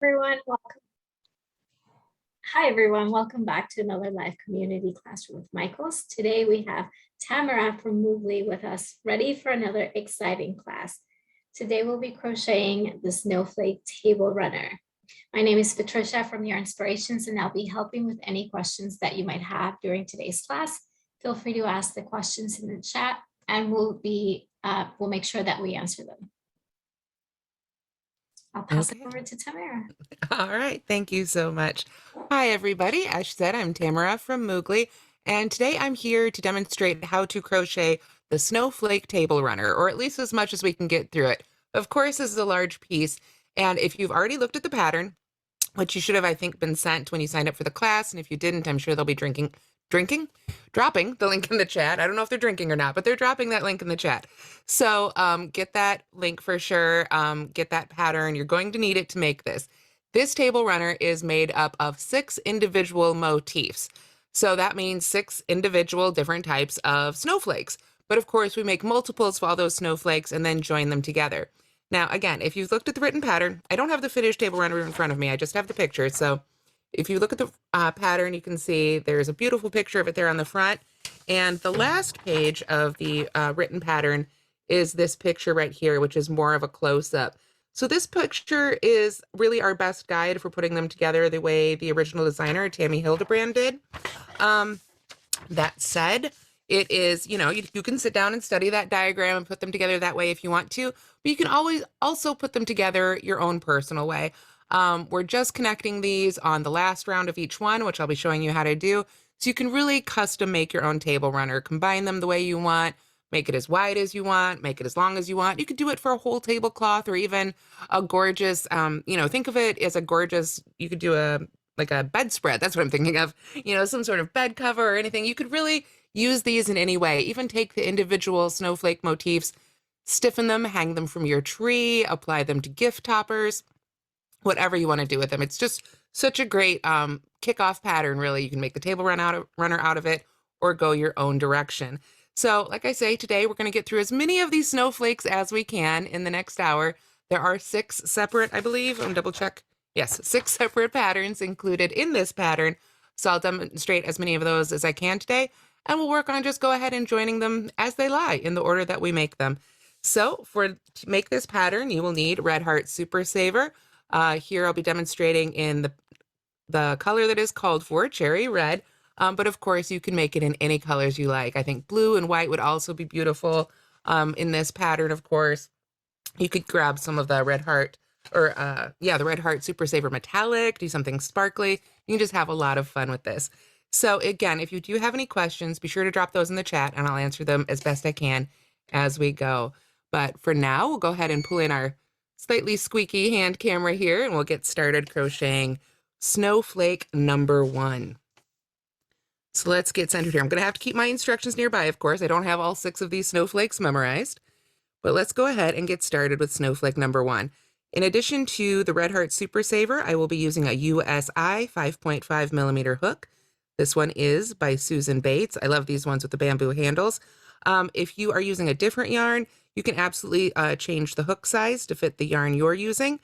Everyone, welcome. Hi everyone, welcome back to another live community classroom with Michaels. Today we have Tamara from Moogly with us, ready for another exciting class. Today we'll be crocheting the Snowflake Table Runner. My name is Patricia from Your Inspirations, and I'll be helping with any questions that you might have during today's class. Feel free to ask the questions in the chat, and we'll make sure that we answer them. I'll pass it over to Tamara. All right, thank you so much. Hi, everybody. As she said, I'm Tamara from Moogly, and today I'm here to demonstrate how to crochet the Snowflake Table Runner, or at least as much as we can get through it. Of course, this is a large piece, and if you've already looked at the pattern, which you should have, I think, been sent when you signed up for the class, and if you didn't, I'm sure they'll be dropping the link in the chat. I don't know if they're drinking or not, but they're dropping that link in the chat. So get that link for sure. Get that pattern. You're going to need it to make this. This table runner is made up of 6 individual motifs. So that means 6 individual different types of snowflakes. But of course, we make multiples of all those snowflakes and then join them together. Now, again, if you've looked at the written pattern, I don't have the finished table runner in front of me. I just have the picture. So if you look at the pattern, you can see there's a beautiful picture of it there on the front. And the last page of the written pattern is this picture right here, which is more of a close-up. So this picture is really our best guide for putting them together the way the original designer, Tammy Hildebrand, did. That said, it is, you can sit down and study that diagram and put them together that way if you want to, but you can always also put them together your own personal way. We're just connecting these on the last round of each one, which I'll be showing you how to do. So you can really custom make your own table runner, combine them the way you want, make it as wide as you want, make it as long as you want. You could do it for a whole tablecloth or even a gorgeous, think of it as a gorgeous, you could do like a bedspread. That's what I'm thinking of, some sort of bed cover or anything. You could really use these in any way, even take the individual snowflake motifs, stiffen them, hang them from your tree, apply them to gift toppers, whatever you want to do with them. It's just such a great kickoff pattern, really. You can make the table runner out of it or go your own direction. So like I say, today we're going to get through as many of these snowflakes as we can in the next hour. There are 6 separate, I believe, I'm double check. Yes, 6 separate patterns included in this pattern. So I'll demonstrate as many of those as I can today, and we'll work on just go ahead and joining them as they lie in the order that we make them. So to make this pattern, you will need Red Heart Super Saver. Here I'll be demonstrating in the color that is called for, cherry red. But of course, you can make it in any colors you like. I think blue and white would also be beautiful in this pattern, of course. You could grab some of the Red Heart, or the Red Heart Super Saver Metallic, do something sparkly. You can just have a lot of fun with this. So again, if you do have any questions, be sure to drop those in the chat and I'll answer them as best I can as we go. But for now, we'll go ahead and pull in our slightly squeaky hand camera here and we'll get started crocheting Snowflake Number One. So let's get centered here. I'm going to have to keep my instructions nearby, of course. I don't have all 6 of these snowflakes memorized, but let's go ahead and get started with Snowflake Number One. In addition to the Red Heart Super Saver, I will be using a USI 5.5 millimeter hook. This one is by Susan Bates. I love these ones with the bamboo handles. If you are using a different yarn, you can absolutely change the hook size to fit the yarn you're using.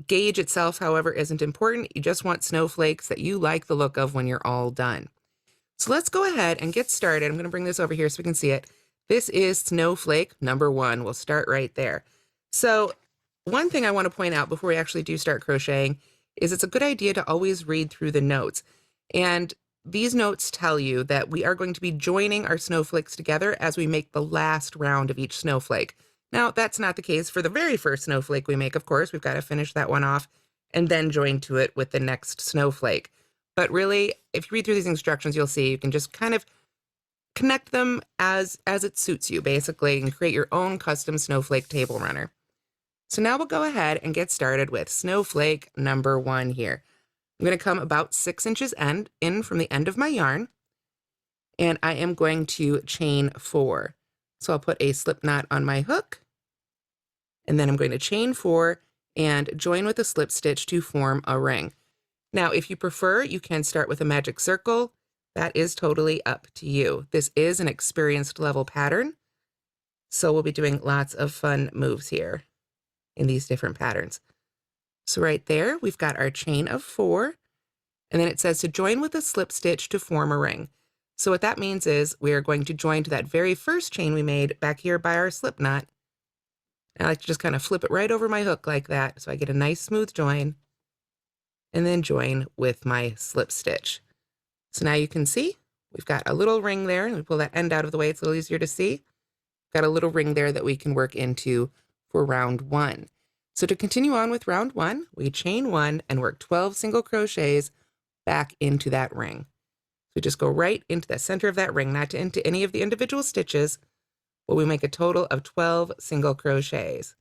Gauge itself, however, isn't important. You just want snowflakes that you like the look of when you're all done. So let's go ahead and get started. I'm going to bring this over here so we can see it. This is Snowflake Number One. We'll start right there. So one thing I want to point out before we actually do start crocheting is it's a good idea to always read through the notes. And these notes tell you that we are going to be joining our snowflakes together as we make the last round of each snowflake. Now, that's not the case for the very first snowflake we make, of course. We've got to finish that one off and then join to it with the next snowflake. But really, if you read through these instructions, you'll see you can just kind of connect them as it suits you, basically, and create your own custom snowflake table runner. So now we'll go ahead and get started with Snowflake Number One here. I'm going to come about 6 inches in from the end of my yarn, and I am going to chain 4. So I'll put a slip knot on my hook, and then I'm going to chain 4 and join with a slip stitch to form a ring. Now, if you prefer, you can start with a magic circle. That is totally up to you. This is an experienced level pattern, so we'll be doing lots of fun moves here in these different patterns. So right there, we've got our chain of 4, and then it says to join with a slip stitch to form a ring. So what that means is we are going to join to that very first chain we made back here by our slip knot. I like to just kind of flip it right over my hook like that, so I get a nice smooth join, and then join with my slip stitch. So now you can see we've got a little ring there, and we pull that end out of the way, it's a little easier to see. Got a little ring there that we can work into for round 1. So to continue on with round 1, we chain 1 and work 12 single crochets back into that ring. So we just go right into the center of that ring, not into any of the individual stitches, but we make a total of 12 single crochets.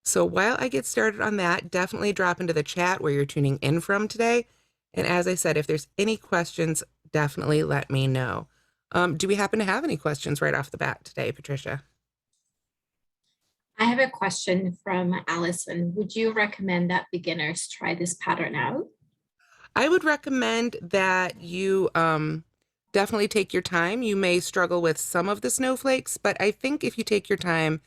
So while I get started on that, definitely drop into the chat where you're tuning in from today. And as I said, if there's any questions, definitely let me know. Do we happen to have any questions right off the bat today, Patricia? I have a question from Allison. Would you recommend that beginners try this pattern out? I would recommend that you definitely take your time. You may struggle with some of the snowflakes, but I think if you take your time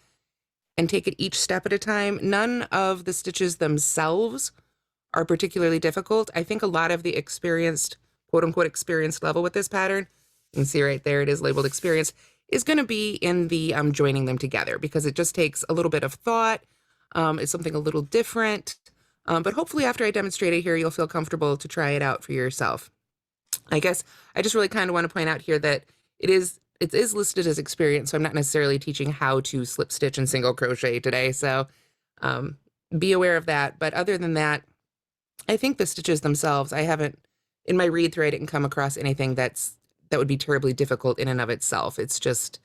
and take it each step at a time, none of the stitches themselves are particularly difficult. I think a lot of the experienced, quote unquote, experienced level with this pattern, you can see right there, it is labeled experienced, is going to be in the joining them together, because it just takes a little bit of thought. It's something a little different. But hopefully after I demonstrate it here, you'll feel comfortable to try it out for yourself. I guess I just really kind of want to point out here that it is listed as experience, so I'm not necessarily teaching how to slip stitch and single crochet today. So be aware of that. But other than that, I think the stitches themselves, I haven't, in my read through, I didn't come across anything that would be terribly difficult in and of itself. It's just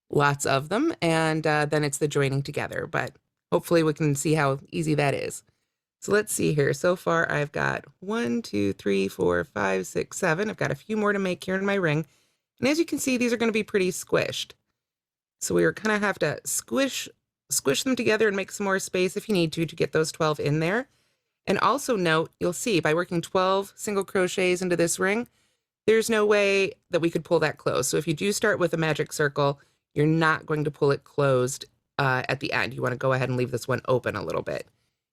lots of them, and then it's the joining together. But hopefully we can see how easy that is. So let's see here. So far, I've got 1, 2, 3, 4, 5, 6, 7. I've got a few more to make here in my ring. And as you can see, these are going to be pretty squished. So we're kind of have to squish them together and make some more space if you need to get those 12 in there. And also note, you'll see by working 12 single crochets into this ring, there's no way that we could pull that closed. So if you do start with a magic circle, you're not going to pull it closed at the end. You want to go ahead and leave this one open a little bit.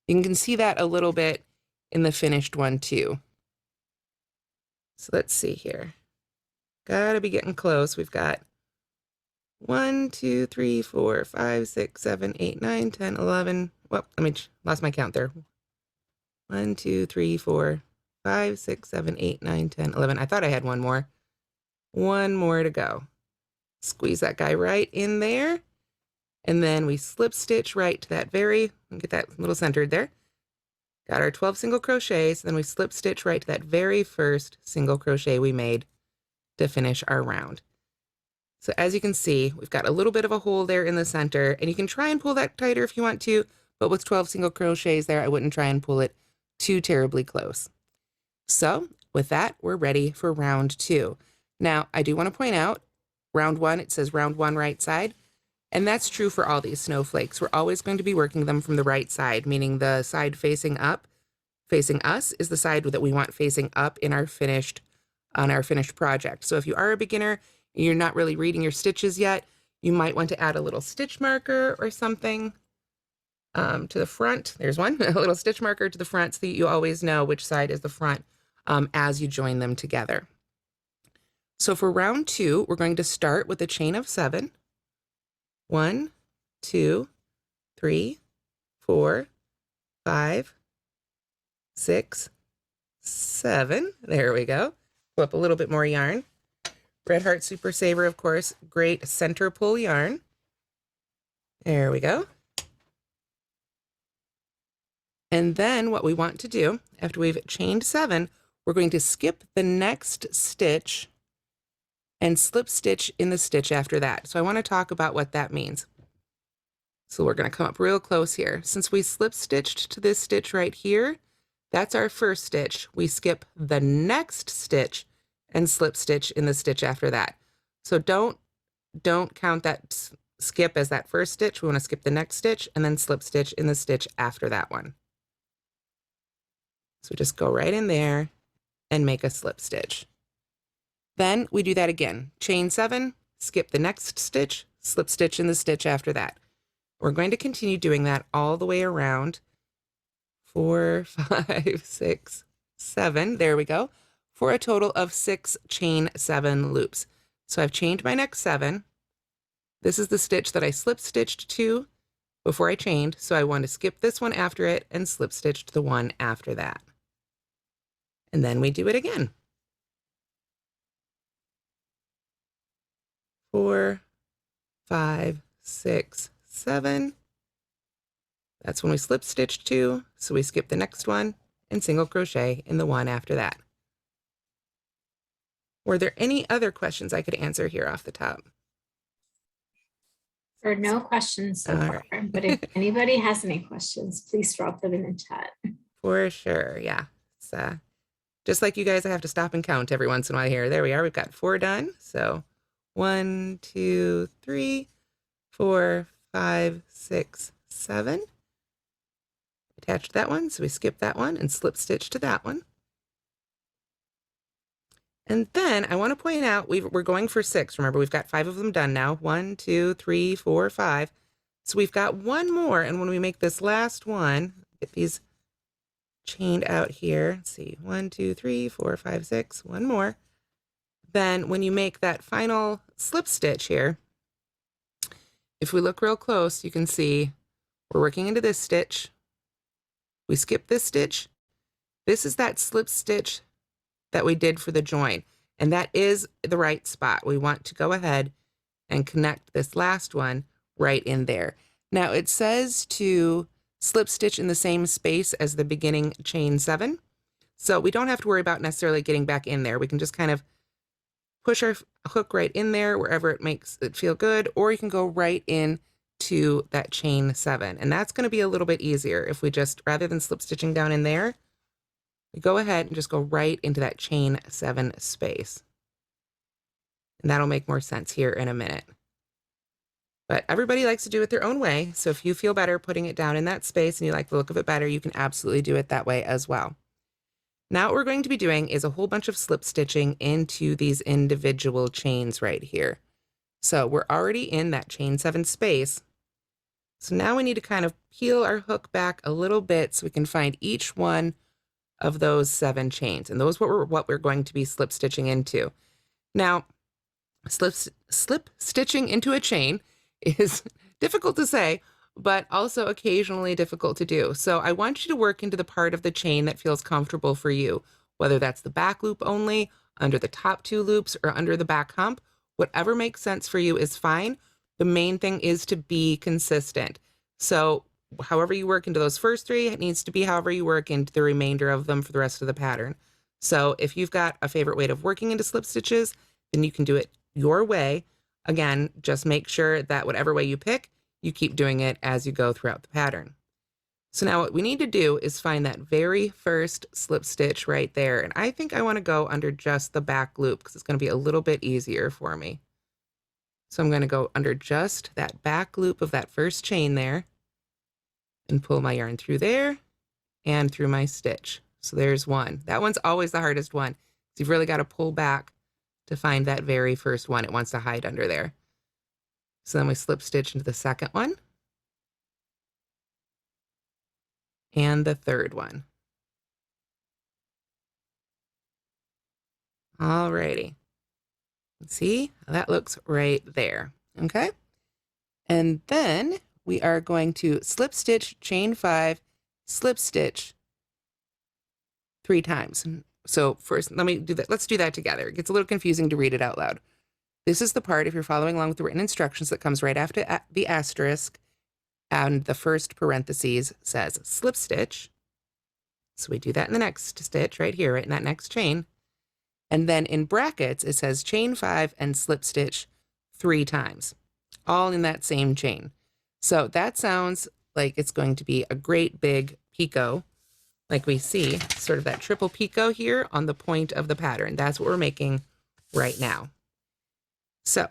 You can see that a little bit in the finished one too. So let's see here. Gotta be getting close. We've got 1, 2, 3, 4, 5, 6, 7, 8, 9, 10, 11. Well, lost my count there. 1, 2, 3, 4, 5, 6, 7, 8, 9, 10, 11. I thought I had one more. One more to go. Squeeze that guy right in there. And then we slip stitch right to that get that little centered there. Got our 12 single crochets, then we slip stitch right to that very first single crochet we made to finish our round. So as you can see, we've got a little bit of a hole there in the center, and you can try and pull that tighter if you want to, but with 12 single crochets there, I wouldn't try and pull it too terribly close. So with that, we're ready for round 2. Now, I do want to point out, round 1, it says round 1 right side. And that's true for all these snowflakes. We're always going to be working them from the right side, meaning the side facing up, facing us, is the side that we want facing up in our finished project. So if you are a beginner, and you're not really reading your stitches yet, you might want to add a little stitch marker or something to the front. There's one, a little stitch marker to the front so that you always know which side is the front as you join them together. So for round 2, we're going to start with a chain of 7. 1, 2, 3, 4, 5, 6, 7. There we go. Pull up a little bit more yarn. Red Heart Super Saver, of course, great center pull yarn. There we go. And then what we want to do, after we've chained 7, we're going to skip the next stitch and slip stitch in the stitch after that. So I want to talk about what that means. So we're going to come up real close here. Since we slip stitched to this stitch right here, that's our first stitch. We skip the next stitch and slip stitch in the stitch after that. So don't count that skip as that first stitch. We want to skip the next stitch and then slip stitch in the stitch after that one. So just go right in there and make a slip stitch. Then we do that again. Chain 7, skip the next stitch, slip stitch in the stitch after that. We're going to continue doing that all the way around 4, 5, 6, 7. There we go. For a total of 6 chain 7 loops. So I've chained my next 7. This is the stitch that I slip stitched to before I chained, so I want to skip this one after it and slip stitch to the one after that. And then we do it again. 4, 5, 6, 7. That's when we slip stitch to, so we skip the next one and single crochet in the one after that. Were there any other questions I could answer here off the top? There are no questions so far, but if anybody has any questions, please drop them in the chat. For sure, yeah. It's, just like you guys, I have to stop and count every once in a while here. There we are, we've got 4 done. So 1, 2, 3, 4, 5, 6, 7. Attached that one, so we skip that one and slip stitch to that one. And then I want to point out, we're going for 6. Remember, we've got 5 of them done now. 1, 2, 3, 4, 5. So we've got one more, and when we make this last one, get these chained out here. Let's see, 1, 2, 3, 4, 5, 6, one more. Then when you make that final slip stitch here, if we look real close, you can see we're working into this stitch. We skip this stitch. This is that slip stitch that we did for the join, and that is the right spot. We want to go ahead and connect this last one right in there. Now it says to slip stitch in the same space as the beginning chain 7, so we don't have to worry about necessarily getting back in there. We can just kind of push our hook right in there wherever it makes it feel good, or you can go right in to that chain 7, and that's going to be a little bit easier if we just, rather than slip stitching down in there, we go ahead and just go right into that chain 7 space. And that'll make more sense here in a minute. But everybody likes to do it their own way. So if you feel better putting it down in that space and you like the look of it better, you can absolutely do it that way as well. Now what we're going to be doing is a whole bunch of slip stitching into these individual chains right here. So we're already in that chain 7 space. So now we need to kind of peel our hook back a little bit so we can find each one of those 7 chains, and those are what we're going to be slip stitching into. Now, slip stitching into a chain is difficult to say, but also occasionally difficult to do. So I want you to work into the part of the chain that feels comfortable for you, whether that's the back loop only, under the top 2 loops, or under the back hump. Whatever makes sense for you is fine. The main thing is to be consistent. So however you work into those first 3, it needs to be however you work into the remainder of them for the rest of the pattern. So if you've got a favorite way of working into slip stitches, then you can do it your way. Again, just make sure that whatever way you pick, you keep doing it as you go throughout the pattern. So now what we need to do is find that very first slip stitch right there. And I think I want to go under just the back loop because it's going to be a little bit easier for me. So I'm going to go under just that back loop of that first chain there and pull my yarn through there and through my stitch. So there's one. That one's always the hardest one. So you've really got to pull back to find that very first one. It wants to hide under there. So then we slip stitch into the second one and the third one. Alrighty. See, that looks right there. Okay. And then we are going to slip stitch, chain 5, slip stitch 3 times. So first, let me do that. Let's do that together. It gets a little confusing to read it out loud. This is the part, if you're following along with the written instructions, that comes right after the asterisk, and the first parentheses says slip stitch. So we do that in the next stitch right here, right in that next chain. And then in brackets, it says chain 5 and slip stitch 3 times, all in that same chain. So that sounds like it's going to be a great big picot, like we see, sort of that triple picot here on the point of the pattern. That's what we're making right now. So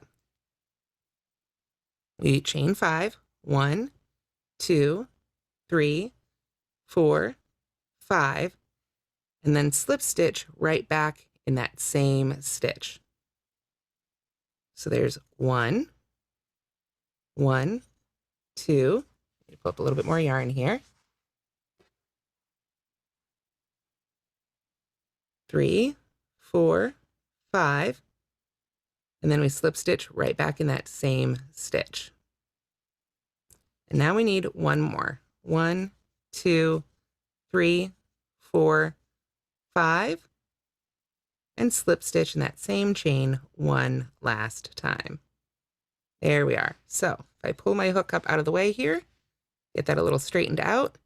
we chain 5, 1, 2, 3, 4, 5, and then slip stitch right back in that same stitch. So there's 1, 1, 2, pull up a little bit more yarn here, 3, 4, 5, and then we slip stitch right back in that same stitch. And now we need one more. 1, 2, 3, 4, 5, and slip stitch in that same chain one last time. There we are. So if I pull my hook up out of the way here, get that a little straightened out,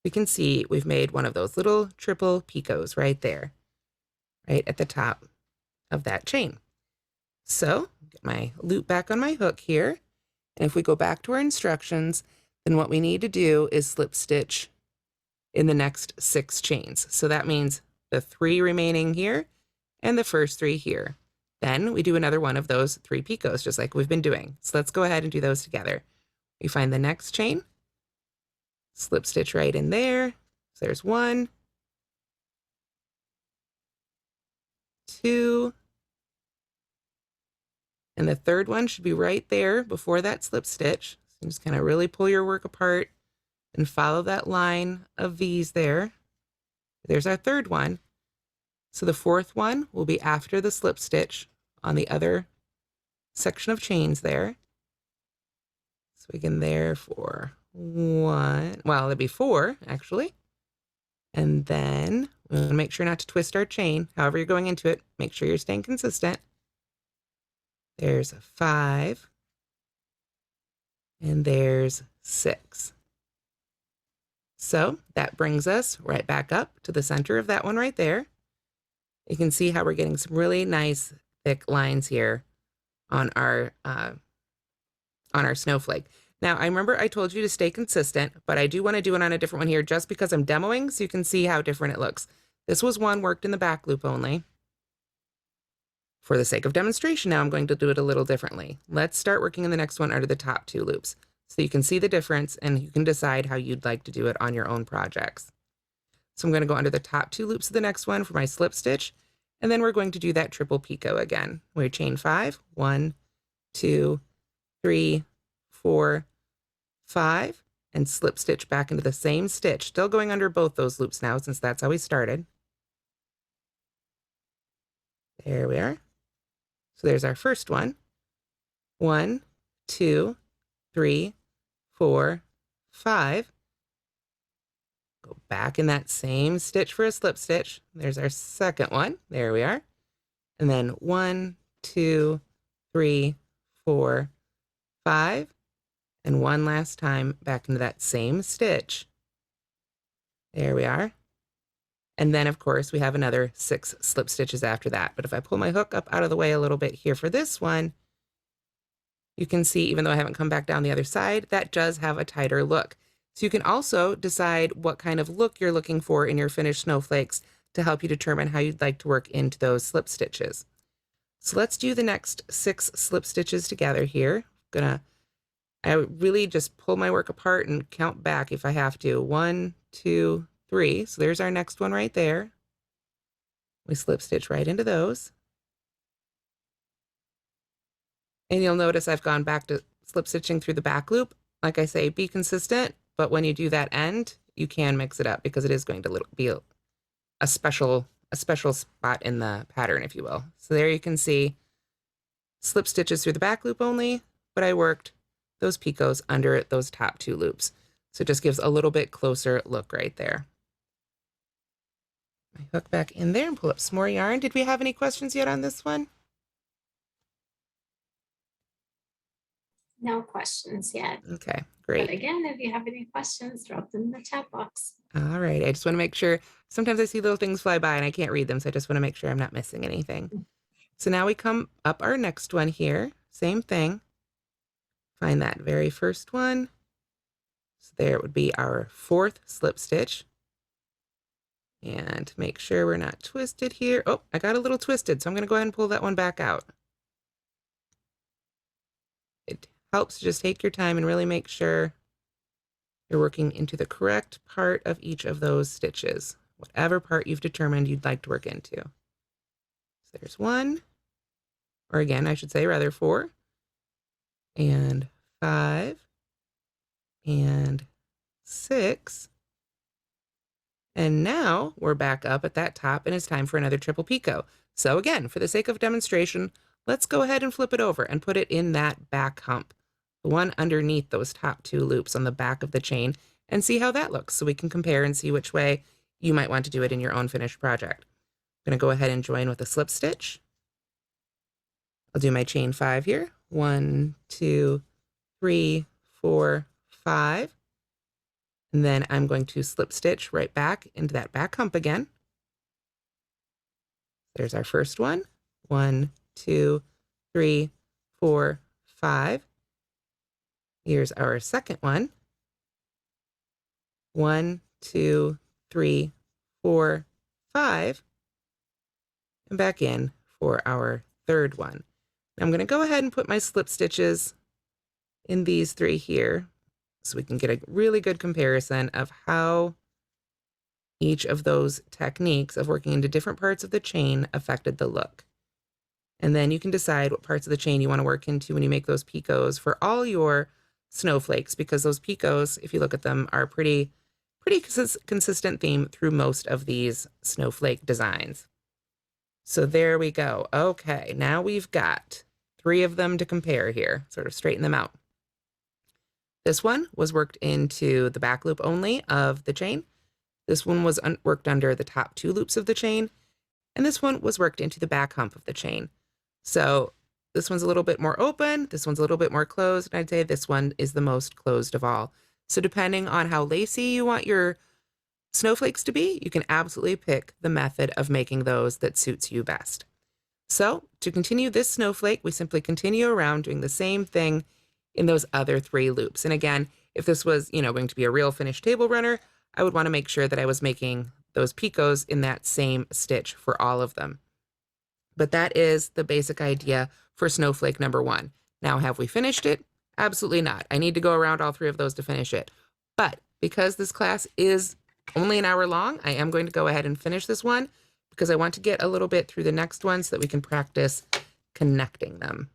we can see we've made one of those little triple picots right there, right at the top of that chain. So get my loop back on my hook here. And if we go back to our instructions, then what we need to do is slip stitch in the next 6 chains. So that means the 3 remaining here and the first 3 here. Then we do another one of those 3 picots, just like we've been doing. So let's go ahead and do those together. We find the next chain, slip stitch right in there. So there's 1, 2, and the third one should be right there before that slip stitch. So just kind of really pull your work apart and follow that line of V's there. There's our third one. So the fourth one will be after the slip stitch on the other section of chains there. So again, there for 1, well, that'd be 4 actually. And then we want to make sure not to twist our chain. However you're going into it, make sure you're staying consistent. There's a 5, and there's 6. So that brings us right back up to the center of that one right there. You can see how we're getting some really nice thick lines here on our snowflake. Now, I remember I told you to stay consistent, but I do want to do it on a different one here just because I'm demoing so you can see how different it looks. This was one worked in the back loop only. For the sake of demonstration, now I'm going to do it a little differently. Let's start working in the next one under the top 2 loops so you can see the difference and you can decide how you'd like to do it on your own projects. So I'm going to go under the top 2 loops of the next one for my slip stitch, and then we're going to do that triple picot again. We chain 5, 1, 2, 3, 4, 5, and slip stitch back into the same stitch, still going under both those loops now since that's how we started. There we are. So there's our first one. 1, 2, 3, 4, 5. Go back in that same stitch for a slip stitch. There's our second one. There we are. And then 1, 2, 3, 4, 5. And one last time back into that same stitch. There we are. And then, of course, we have another 6 slip stitches after that. But if I pull my hook up out of the way a little bit here for this one, you can see, even though I haven't come back down the other side, that does have a tighter look. So you can also decide what kind of look you're looking for in your finished snowflakes to help you determine how you'd like to work into those slip stitches. So let's do the next 6 slip stitches together here. I really just pull my work apart and count back if I have to. 1, 2, 3. So there's our next one right there. We slip stitch right into those. And you'll notice I've gone back to slip stitching through the back loop. Like I say, be consistent, but when you do that end, you can mix it up because it is going to be a special spot in the pattern, if you will. So there you can see slip stitches through the back loop only, but I worked those picots under those top 2 loops. So it just gives a little bit closer look right there. I hook back in there and pull up some more yarn. Did we have any questions yet on this one? No questions yet. Okay, great. But again, if you have any questions, drop them in the chat box. All right, I just want to make sure. Sometimes I see little things fly by and I can't read them, so I just want to make sure I'm not missing anything. So now we come up our next one here. Same thing. Find that very first one. So there would be our 4th slip stitch. And make sure we're not twisted here. Oh, I got a little twisted, so I'm going to go ahead and pull that one back out. It helps to just take your time and really make sure you're working into the correct part of each of those stitches, whatever part you've determined you'd like to work into. So there's 1, or again, I should say rather 4, and 5, and 6, And now we're back up at that top and it's time for another triple picot. So again, for the sake of demonstration, let's go ahead and flip it over and put it in that back hump, the one underneath those top 2 loops on the back of the chain, and see how that looks so we can compare and see which way you might want to do it in your own finished project. I'm going to go ahead and join with a slip stitch. I'll do my chain 5 here. 1, 2, 3, 4, 5. And then I'm going to slip stitch right back into that back hump again. There's our first one. 1, 2, 3, 4, 5. Here's our second one. 1, 2, 3, 4, 5. And back in for our third one. Now I'm going to go ahead and put my slip stitches in these 3 here so we can get a really good comparison of how each of those techniques of working into different parts of the chain affected the look. And then you can decide what parts of the chain you want to work into when you make those picots for all your snowflakes, because those picots, if you look at them, are pretty consistent theme through most of these snowflake designs. So there we go. Okay, now we've got 3 of them to compare here, sort of straighten them out. This one was worked into the back loop only of the chain. This one was worked under the top 2 loops of the chain. And this one was worked into the back hump of the chain. So this one's a little bit more open. This one's a little bit more closed. And I'd say this one is the most closed of all. So depending on how lacy you want your snowflakes to be, you can absolutely pick the method of making those that suits you best. So to continue this snowflake, we simply continue around doing the same thing in those other 3 loops. And again, if this was, going to be a real finished table runner, I would want to make sure that I was making those picots in that same stitch for all of them. But that is the basic idea for snowflake number 1. Now, have we finished it? Absolutely not. I need to go around all 3 of those to finish it. But because this class is only an hour long, I am going to go ahead and finish this one because I want to get a little bit through the next one so that we can practice connecting them.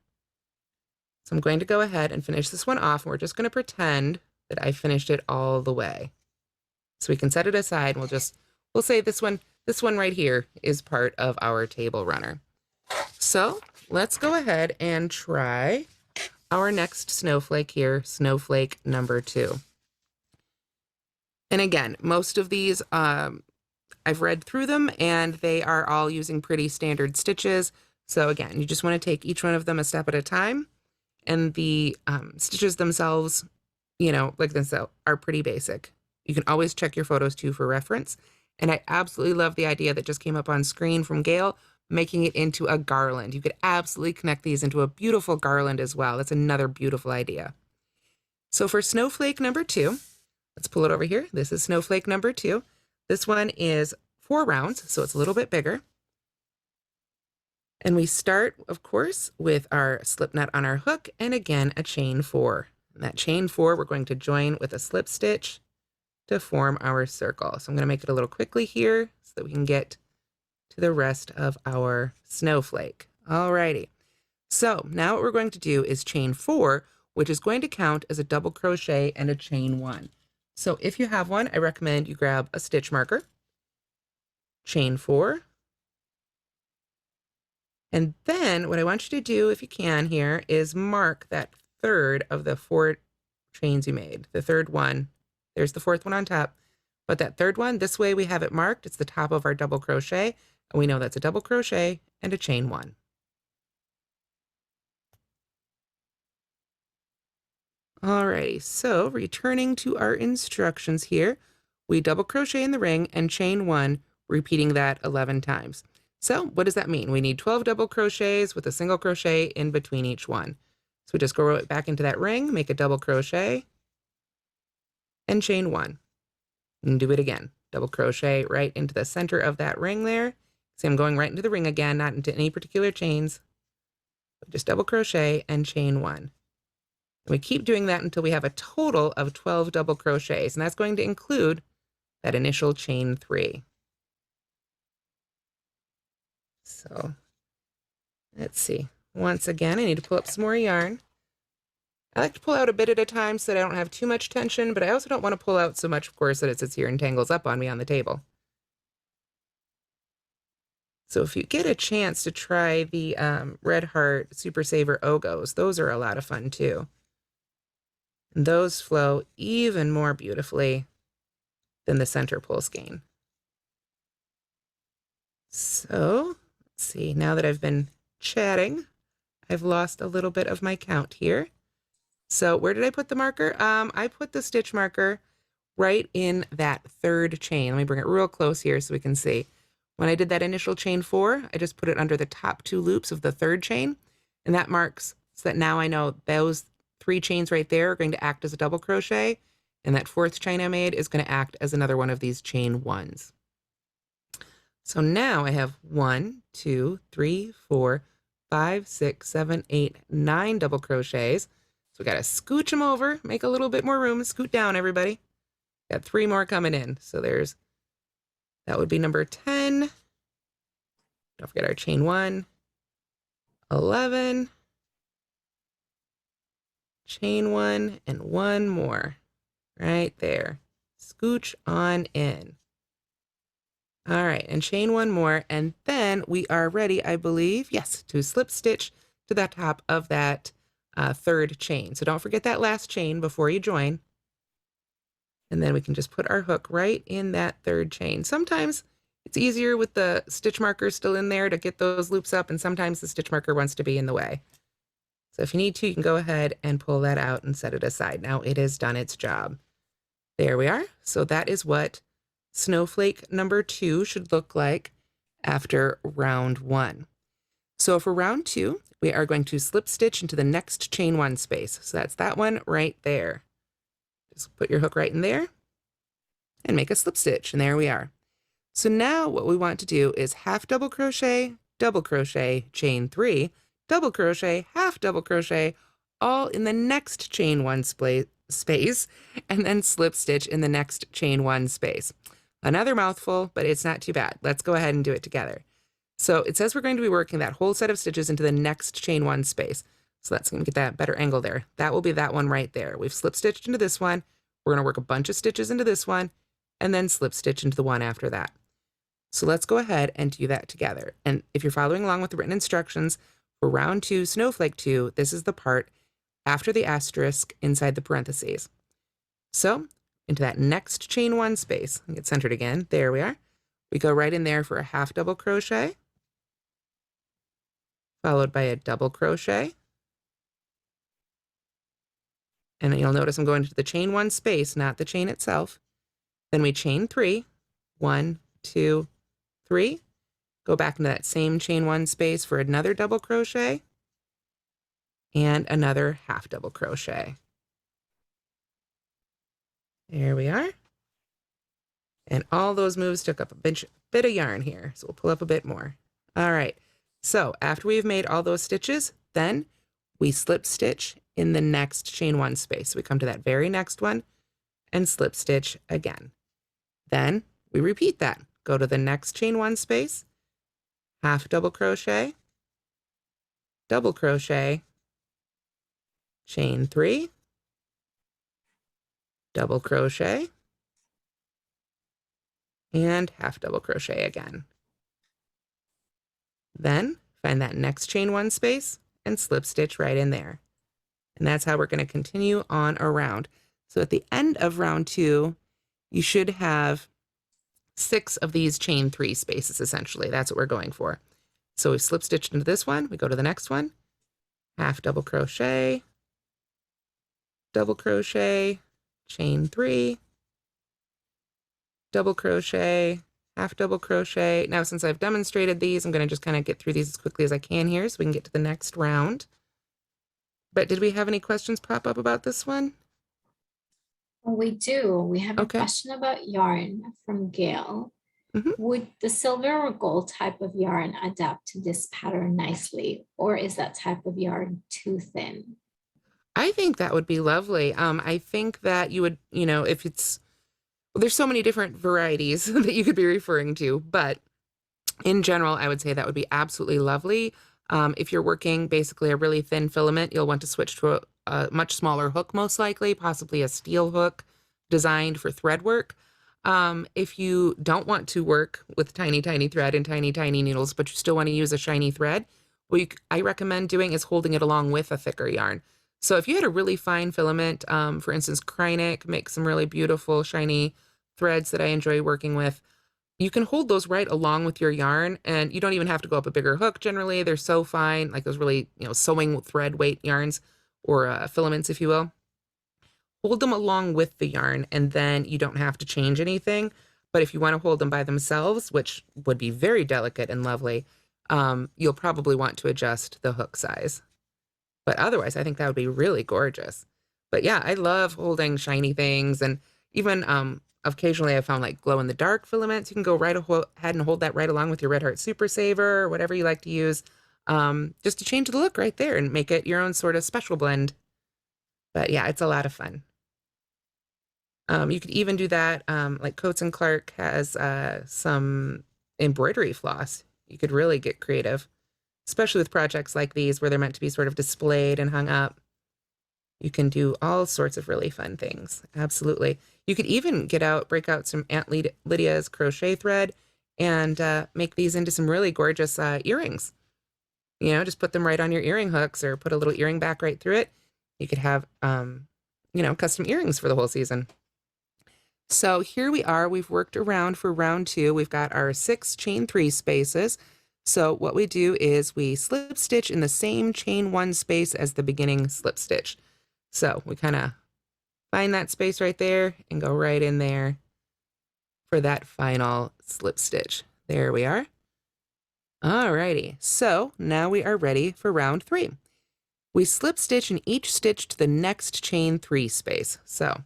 So I'm going to go ahead and finish this one off, and we're just going to pretend that I finished it all the way. So we can set it aside, and we'll say this one right here is part of our table runner. So let's go ahead and try our next snowflake here, snowflake number 2. And again, most of these, I've read through them, and they are all using pretty standard stitches. So again, you just want to take each one of them a step at a time. And the stitches themselves, like this, are pretty basic. You can always check your photos too for reference. And I absolutely love the idea that just came up on screen from Gail, making it into a garland. You could absolutely connect these into a beautiful garland as well. That's another beautiful idea. So for snowflake number 2, let's pull it over here. This is snowflake number 2. This one is 4 rounds, so it's a little bit bigger. And we start, of course, with our slip knot on our hook, and again, a chain 4. And that chain 4, we're going to join with a slip stitch to form our circle. So I'm going to make it a little quickly here so that we can get to the rest of our snowflake. Alrighty. So now what we're going to do is chain 4, which is going to count as a double crochet and a chain 1. So if you have one, I recommend you grab a stitch marker, chain 4, and then what I want you to do, if you can here, is mark that third of the 4 chains you made. The third one, there's the 4th one on top, but that third one, this way we have it marked. It's the top of our double crochet, and we know that's a double crochet and a chain 1. Alrighty, so returning to our instructions here, we double crochet in the ring and chain 1, repeating that 11 times. So what does that mean? We need 12 double crochets with a single crochet in between each one. So we just go right back into that ring, make a double crochet, and chain 1. And do it again. Double crochet right into the center of that ring there. See, I'm going right into the ring again, not into any particular chains. Just double crochet and chain 1. And we keep doing that until we have a total of 12 double crochets, and that's going to include that initial chain 3. So let's see. Once again, I need to pull up some more yarn. I like to pull out a bit at a time so that I don't have too much tension, but I also don't want to pull out so much, of course, that it sits here and tangles up on me on the table. So if you get a chance to try the Red Heart Super Saver Ogos, those are a lot of fun too. And those flow even more beautifully than the center pull skein. So let's see, now that I've been chatting, I've lost a little bit of my count here. So where did I put the marker? I put the stitch marker right in that third chain. Let me bring it real close here so we can see. When I did that initial chain 4, I just put it under the top 2 loops of the third chain, and that marks so that now I know those 3 chains right there are going to act as a double crochet, and that 4th chain I made is going to act as another one of these chain 1s. So now I have 1, 2, 3, 4, 5, 6, 7, 8, 9 double crochets. So we got to scooch them over, make a little bit more room, scoot down everybody. Got 3 more coming in. So that would be number 10. Don't forget our chain 1, 11, chain 1, and 1 more right there. Scooch on in. All right, and chain 1 more, and then we are ready, I believe, yes, to slip stitch to the top of that third chain. So don't forget that last chain before you join. And then we can just put our hook right in that third chain. Sometimes it's easier with the stitch marker still in there to get those loops up, and sometimes the stitch marker wants to be in the way. So if you need to, you can go ahead and pull that out and set it aside. Now it has done its job. There we are. So that is what Snowflake number 2 should look like after round 1. So for round 2, we are going to slip stitch into the next chain 1 space. So that's that one right there. Just put your hook right in there and make a slip stitch, and there we are. So now what we want to do is half double crochet, chain 3, double crochet, half double crochet, all in the next chain 1 space, and then slip stitch in the next chain 1 space. Another mouthful, but it's not too bad. Let's go ahead and do it together. So it says we're going to be working that whole set of stitches into the next chain 1 space. So that's going to get that better angle there. That will be that one right there. We've slip stitched into this one. We're going to work a bunch of stitches into this one and then slip stitch into the one after that. So let's go ahead and do that together. And if you're following along with the written instructions for round 2, Snowflake 2, this is the part after the asterisk inside the parentheses. So into that next chain 1 space, get centered again. There we are. We go right in there for a half double crochet, followed by a double crochet. And you'll notice I'm going to the chain 1 space, not the chain itself. Then we chain 3, 1, 2, 3. Go back into that same chain 1 space for another double crochet and another half double crochet. There we are. And all those moves took up a bit of yarn here, so we'll pull up a bit more. All right, so after we've made all those stitches, then we slip stitch in the next chain 1 space. So we come to that very next one and slip stitch again. Then we repeat that. Go to the next chain 1 space, half double crochet, double crochet, chain 3, double crochet, and half double crochet again. Then find that next chain 1 space and slip stitch right in there. And that's how we're going to continue on around. So at the end of round 2, you should have 6 of these chain 3 spaces, essentially. That's what we're going for. So we've slip stitched into this one. We go to the next one, half double crochet, chain 3, double crochet, half double crochet. Now, since I've demonstrated these, I'm going to just kind of get through these as quickly as I can here so we can get to the next round. But did we have any questions pop up about this one? Well, we do. We have a Okay. question about yarn from Gail. Mhm. Would the silver or gold type of yarn adapt to this pattern nicely, or is that type of yarn too thin? I think that would be lovely. I think that you would, if it's, well, there's so many different varieties that you could be referring to, but in general, I would say that would be absolutely lovely. If you're working basically a really thin filament, you'll want to switch to a much smaller hook, most likely, possibly a steel hook designed for thread work. If you don't want to work with tiny, tiny thread and tiny, tiny needles, but you still want to use a shiny thread, what I recommend doing is holding it along with a thicker yarn. So if you had a really fine filament, for instance, Cricut makes some really beautiful shiny threads that I enjoy working with. You can hold those right along with your yarn, and you don't even have to go up a bigger hook. Generally, they're so fine, like those really, sewing thread weight yarns or filaments, if you will. Hold them along with the yarn, and then you don't have to change anything. But if you want to hold them by themselves, which would be very delicate and lovely, you'll probably want to adjust the hook size. But otherwise, I think that would be really gorgeous. But yeah, I love holding shiny things, and even occasionally I found like glow in the dark filaments. You can go right ahead and hold that right along with your Red Heart Super Saver or whatever you like to use, just to change the look right there and make it your own sort of special blend. But yeah, it's a lot of fun. You could even do that, like Coats and Clark has some embroidery floss. You could really get creative, especially with projects like these where they're meant to be sort of displayed and hung up. You can do all sorts of really fun things. Absolutely. You could even break out some Aunt Lydia's crochet thread and make these into some really gorgeous earrings. Just put them right on your earring hooks or put a little earring back right through it. You could have, custom earrings for the whole season. So here we are. We've worked around for round 2. We've got our 6 chain 3 spaces. So what we do is we slip stitch in the same chain 1 space as the beginning slip stitch. So we kind of find that space right there and go right in there for that final slip stitch. There we are. Alrighty, so now we are ready for round 3. We slip stitch in each stitch to the next chain 3 space. So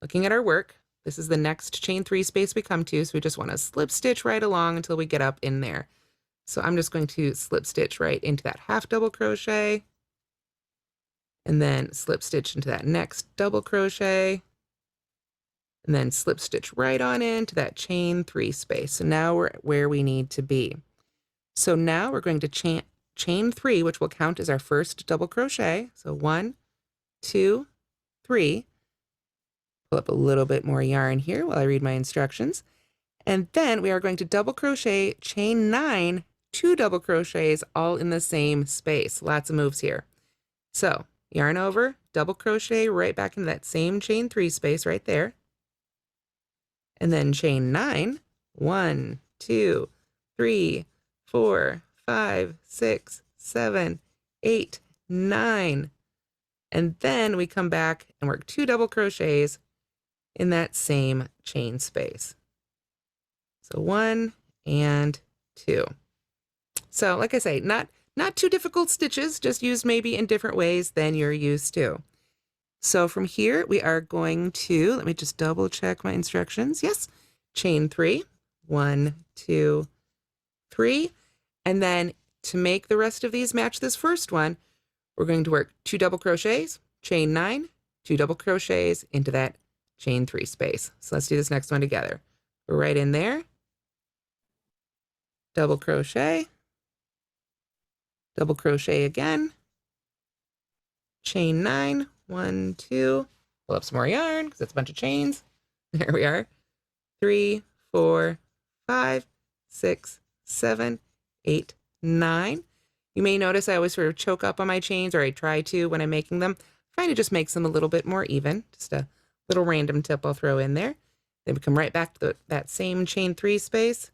looking at our work, this is the next chain 3 space we come to, so we just want to slip stitch right along until we get up in there. So I'm just going to slip stitch right into that half double crochet, and then slip stitch into that next double crochet, and then slip stitch right on into that chain 3 space. So now we're where we need to be. So now we're going to chain 3, which will count as our first double crochet. So 1, 2, 3. Pull up a little bit more yarn here while I read my instructions. And then we are going to double crochet, chain 9, 2 double crochets all in the same space. Lots of moves here. So yarn over, double crochet right back into that same chain 3 space right there. And then chain 9, 1, 2, 3, 4, 5, 6, 7, 8, 9. And then we come back and work 2 double crochets in that same chain space. So 1 and 2. So like I say, not too difficult stitches, just used maybe in different ways than you're used to. So from here, we are going to, let me just double check my instructions. Yes, chain 3, 1, 2, 3. And then to make the rest of these match this first one, we're going to work 2 double crochets, chain 9, 2 double crochets into that chain 3 space. So let's do this next one together. We're right in there, double crochet again, chain 9, 1, 2, pull up some more yarn because it's a bunch of chains. There we are. 3, 4, 5, 6, 7, 8, 9. You may notice I always sort of choke up on my chains, or I try to when I'm making them. Trying to just make them a little bit more even. Just a little random tip I'll throw in there. Then we come right back to that same chain 3 space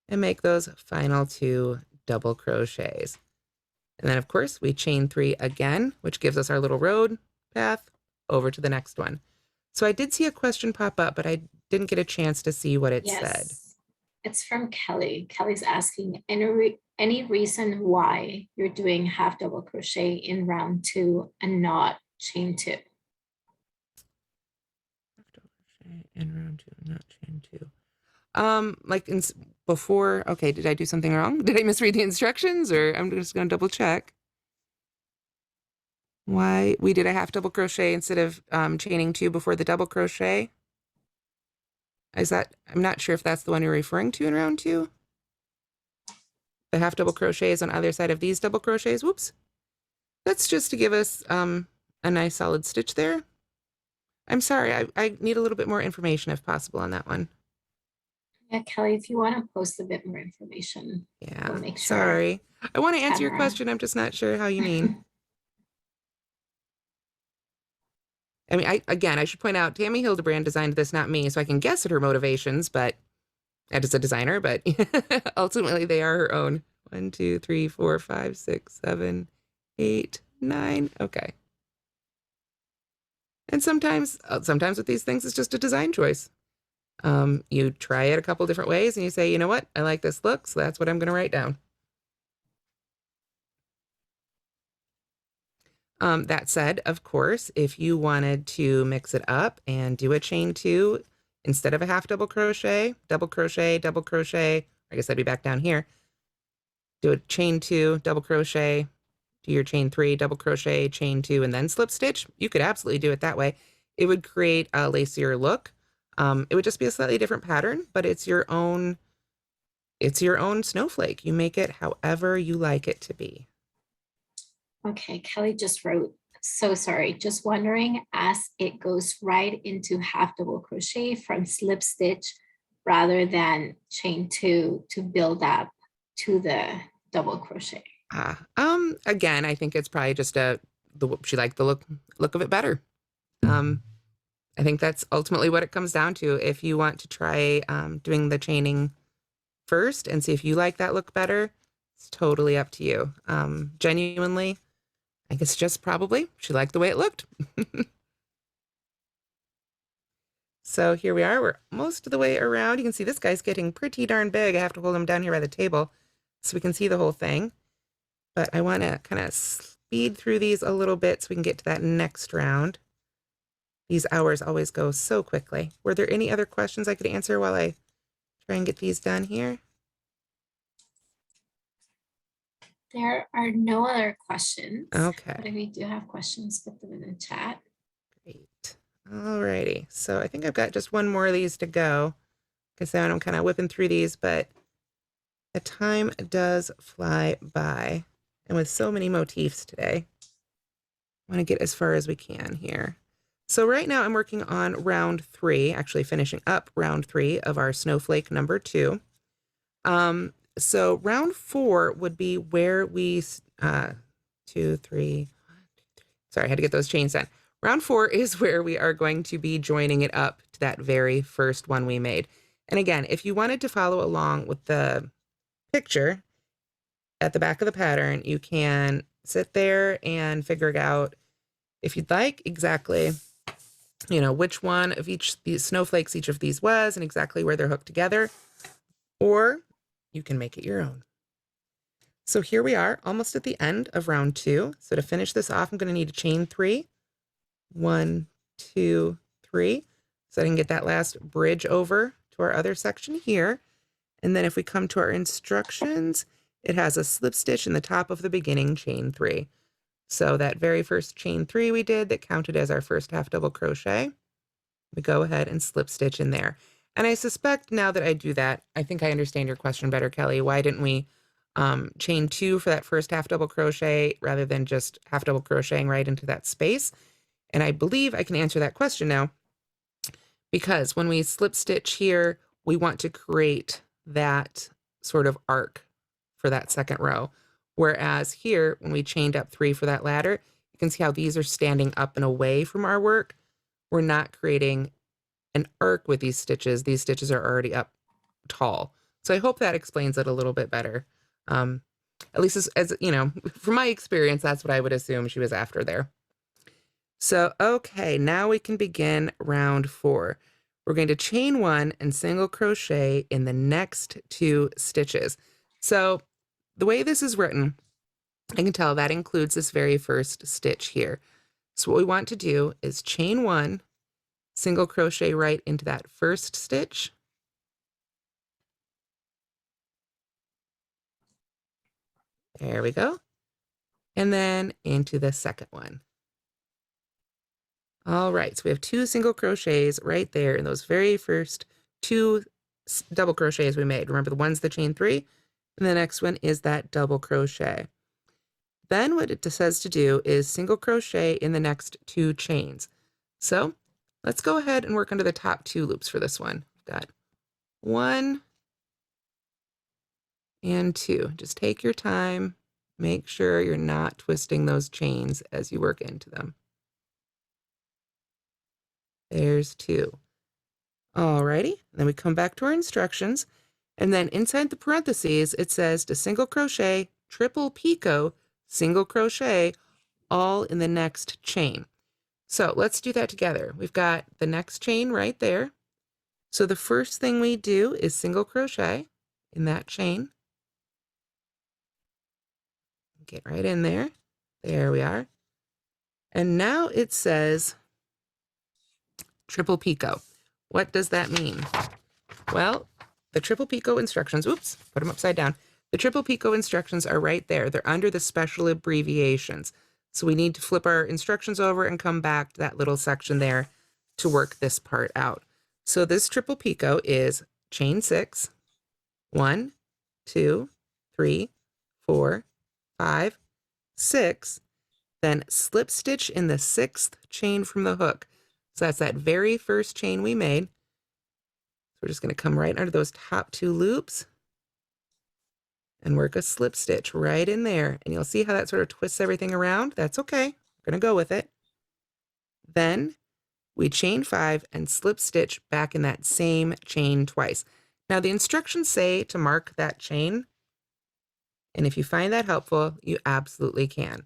and make those final 2 double crochets. And then of course we chain 3 again, which gives us our little road path over to the next one. So I did see a question pop up, but I didn't get a chance to see what it said. It's from Kelly. Kelly's asking, any reason why you're doing half double crochet in round 2 and not chain 2? In round 2, not chain 2. Like before, okay, did I do something wrong? Did I misread the instructions, or I'm just going to double check why we did a half double crochet instead of chaining 2 before the double crochet? I'm not sure if that's the one you're referring to in round 2. the half double crochets on either side of these double crochets. Whoops. That's just to give us a nice solid stitch there. I'm sorry, I need a little bit more information if possible on that one. Yeah, Kelly, if you want to post a bit more information, Yeah, we'll make sure. sorry. I want to answer your Tamara. question. I'm just not sure how you mean. I mean, again, I should point out, Tammy Hildebrand designed this, not me, so I can guess at her motivations, but as a designer, but ultimately they are her own. 1, 2, 3, 4, 5, 6, 7, 8, 9. Okay. And sometimes with these things, it's just a design choice. You try it a couple different ways and you say, you know what, I like this look, so that's what I'm going to write down. That said, of course, if you wanted to mix it up and do a chain 2 instead of a half double crochet, double crochet, double crochet, I guess I'd be back down here. Do a chain 2, double crochet, do your chain 3, double crochet, chain 2, and then slip stitch. You could absolutely do it that way. It would create a lacier look. It would just be a slightly different pattern, but it's your own snowflake. You make it however you like it to be. Okay, Kelly just wrote, so sorry, just wondering, as it goes right into half double crochet from slip stitch rather than chain 2 to build up to the double crochet. Again, I think it's probably just she liked the look of it better. I think that's ultimately what it comes down to. If you want to try doing the chaining first and see if you like that look better, it's totally up to you. Genuinely, I guess just probably she liked the way it looked. So here we are. We're most of the way around. You can see this guy's getting pretty darn big. I have to hold him down here by the table so we can see the whole thing. But I want to kind of speed through these a little bit so we can get to that next round. These hours always go so quickly. Were there any other questions I could answer while I try and get these done here? There are no other questions. Okay. But if you do have questions, put them in the chat. Great. Alrighty. So I think I've got just one more of these to go. Because then I'm kind of whipping through these, but the time does fly by. And with so many motifs today, I want to get as far as we can here. So right now I'm working on round 3, actually finishing up round 3 of our Snowflake Number 2. So round 4 would be where we, 2, 3, sorry, I had to get those chains done. Round 4 is where we are going to be joining it up to that very first one we made. And again, if you wanted to follow along with the picture at the back of the pattern, you can sit there and figure it out if you'd like exactly, you know, which one of these snowflakes each of these was and exactly where they're hooked together, or you can make it your own. So here we are almost at the end of round 2. So to finish this off, I'm going to need a chain 3. 1, 2, 3. So I can get that last bridge over to our other section here. And then if we come to our instructions, it has a slip stitch in the top of the beginning chain 3. So that very first chain 3 we did that counted as our first half double crochet, we go ahead and slip stitch in there. And I suspect now that I do that, I think I understand your question better, Kelly. Why didn't we chain 2 for that first half double crochet rather than just half double crocheting right into that space? And I believe I can answer that question now, because when we slip stitch here, we want to create that sort of arc for that second row. Whereas here, when we chained up 3 for that ladder, you can see how these are standing up and away from our work. We're not creating an arc with these stitches. These stitches are already up tall. So I hope that explains it a little bit better. At least as you know, from my experience, that's what I would assume she was after there. So, okay, now we can begin round 4. We're going to chain 1 and single crochet in the next 2 stitches. So the way this is written, I can tell that includes this very first stitch here. So what we want to do is chain 1, single crochet right into that first stitch. There we go. And then into the second one. All right, so we have 2 single crochets right there in those very first 2 double crochets we made. Remember the ones that chain 3, And the next one is that double crochet. Then what it says to do is single crochet in the next 2 chains. So let's go ahead and work under the top 2 loops for this one. We've got 1 and 2. Just take your time. Make sure you're not twisting those chains as you work into them. There's 2. Alrighty, then we come back to our instructions, and then inside the parentheses, it says to single crochet, triple picot, single crochet, all in the next chain. So let's do that together. We've got the next chain right there. So the first thing we do is single crochet in that chain. Get right in there. There we are. And now it says triple picot. What does that mean? Well, the triple picot instructions, oops, put them upside down. The triple picot instructions are right there. They're under the special abbreviations. So we need to flip our instructions over and come back to that little section there to work this part out. So this triple picot is chain 6, 1, 2, 3, 4, 5, 6, then slip stitch in the 6th chain from the hook. So that's that very first chain we made. So we're just going to come right under those top 2 loops and work a slip stitch right in there. And you'll see how that sort of twists everything around. That's okay. We're going to go with it. Then we chain 5 and slip stitch back in that same chain twice. Now the instructions say to mark that chain, and if you find that helpful, you absolutely can.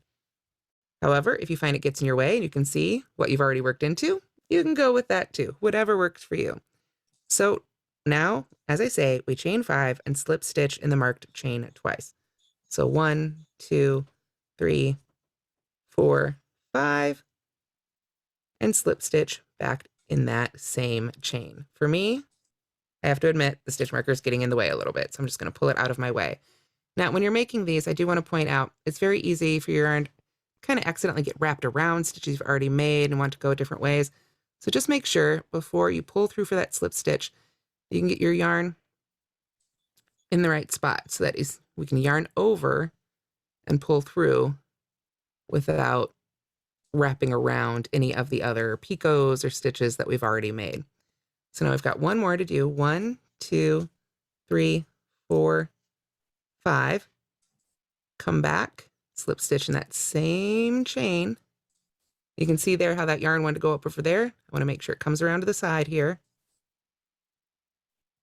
However, if you find it gets in your way and you can see what you've already worked into, you can go with that too, whatever works for you. So now, as I say, we chain 5 and slip stitch in the marked chain twice. So 1, 2, 3, 4, 5, and slip stitch back in that same chain. For me, I have to admit the stitch marker is getting in the way a little bit, so I'm just going to pull it out of my way. Now, when you're making these, I do want to point out, it's very easy for your yarn to kind of accidentally get wrapped around stitches you've already made and want to go different ways. So just make sure before you pull through for that slip stitch, you can get your yarn in the right spot so that we can yarn over and pull through without wrapping around any of the other picots or stitches that we've already made. So now we've got one more to do. 1, 2, 3, 4, 5. Come back, slip stitch in that same chain. You can see there how that yarn wanted to go up over there. I want to make sure it comes around to the side here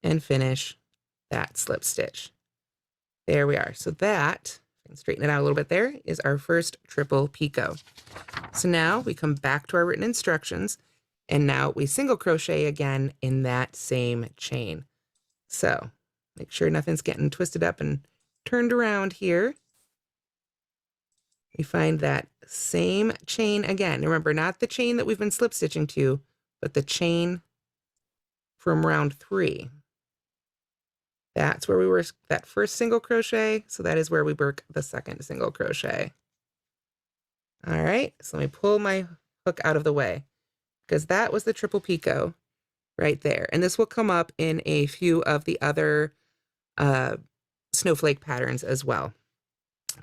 and finish that slip stitch. There we are. So that, I can straighten it out a little bit there, is our first triple picot. So now we come back to our written instructions, and now we single crochet again in that same chain. So make sure nothing's getting twisted up and turned around here. We find that same chain again. Remember, not the chain that we've been slip stitching to, but the chain from round 3. That's where we were that first single crochet. So that is where we work the second single crochet. All right, so let me pull my hook out of the way because that was the triple picot right there. And this will come up in a few of the other snowflake patterns as well.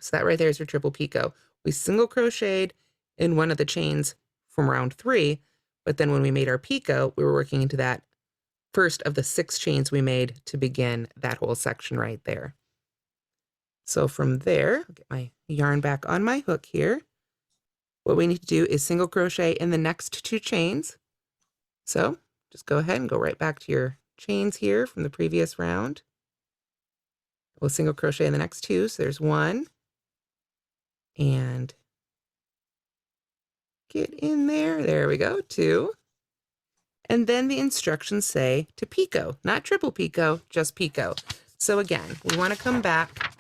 So that right there is your triple picot. We single crocheted in one of the chains from round 3, but then when we made our picot, we were working into that first of the 6 chains we made to begin that whole section right there. So from there, I'll get my yarn back on my hook here. What we need to do is single crochet in the next 2 chains. So just go ahead and go right back to your chains here from the previous round. We'll single crochet in the next 2. So there's 1. And get in there. There we go. 2. And then the instructions say to picot, not triple picot, just picot. So again, we want to come back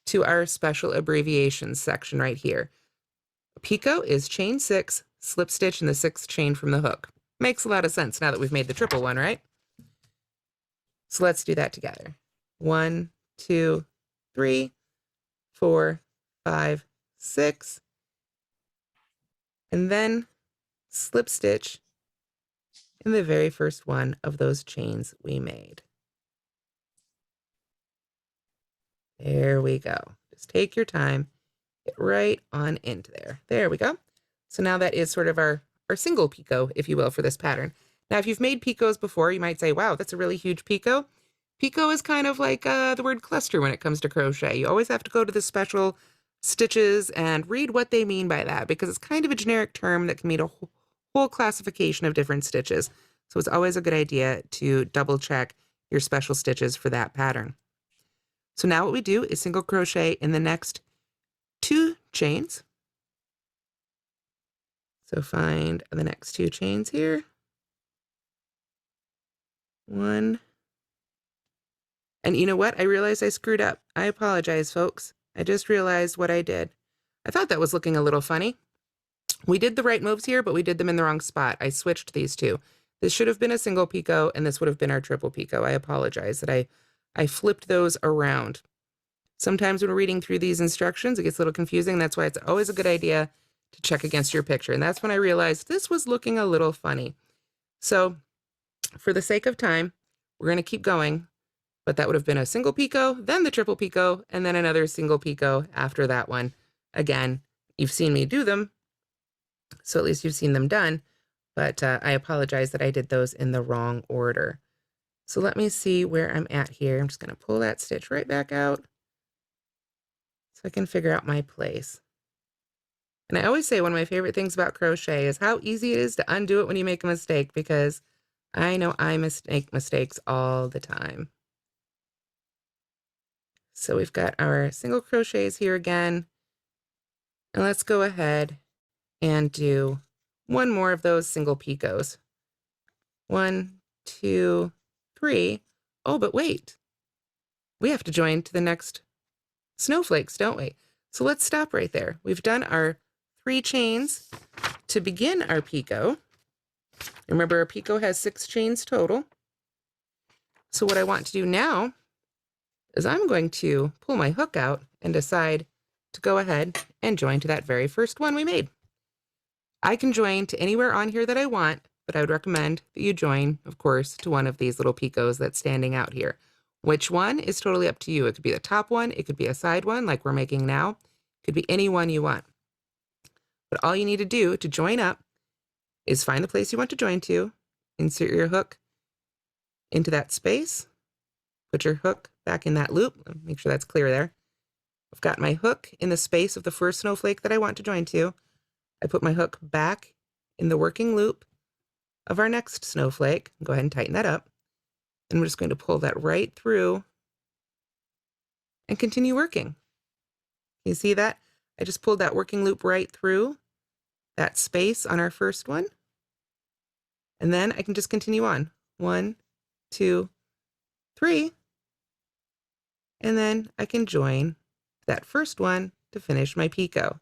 to our special abbreviations section right here. Picot is chain 6, slip stitch in the 6th chain from the hook. Makes a lot of sense now that we've made the triple one, right? So let's do that together. 1, 2, 3, 4, 5, 6, and then slip stitch in the very first one of those chains we made. There we go. Just take your time, get right on into there. There we go. So now that is sort of our single picot, if you will, for this pattern. Now, if you've made picots before, you might say, wow, that's a really huge picot. Picot is kind of like the word cluster when it comes to crochet. You always have to go to the special stitches and read what they mean by that, because it's kind of a generic term that can mean a whole classification of different stitches. So it's always a good idea to double check your special stitches for that pattern. So now what we do is single crochet in the next 2 chains. So find the next 2 chains here. 1. And you know what? I realized I screwed up. I apologize, folks. I just realized what I did. I thought that was looking a little funny. We did the right moves here, but we did them in the wrong spot. I switched these two. This should have been a single picot, and this would have been our triple picot. I apologize that I flipped those around. Sometimes when we're reading through these instructions, it gets a little confusing. That's why it's always a good idea to check against your picture. And that's when I realized this was looking a little funny. So for the sake of time, we're going to keep going, but that would have been a single picot, then the triple picot, and then another single picot after that one. Again, you've seen me do them, so at least you've seen them done, but I apologize that I did those in the wrong order. So let me see where I'm at here. I'm just going to pull that stitch right back out so I can figure out my place. And I always say one of my favorite things about crochet is how easy it is to undo it when you make a mistake, because I know I make mistakes all the time. So we've got our single crochets here again. And let's go ahead and do one more of those single picots. 1, 2, 3. Oh, but wait. We have to join to the next snowflakes, don't we? So let's stop right there. We've done our 3 chains to begin our picot. Remember, our picot has 6 chains total. So what I want to do now is I'm going to pull my hook out and decide to go ahead and join to that very first one we made. I can join to anywhere on here that I want, but I would recommend that you join, of course, to one of these little picots that's standing out here. Which one is totally up to you. It could be the top one, it could be a side one like we're making now, it could be any one you want. But all you need to do to join up is find the place you want to join to, insert your hook into that space, put your hook back in that loop, make sure that's clear there. I've got my hook in the space of the first snowflake that I want to join to. I put my hook back in the working loop of our next snowflake. Go ahead and tighten that up. And we're just going to pull that right through and continue working. You see that? I just pulled that working loop right through that space on our first one. And then I can just continue on. 1, 2, 3. And then I can join that first one to finish my picot.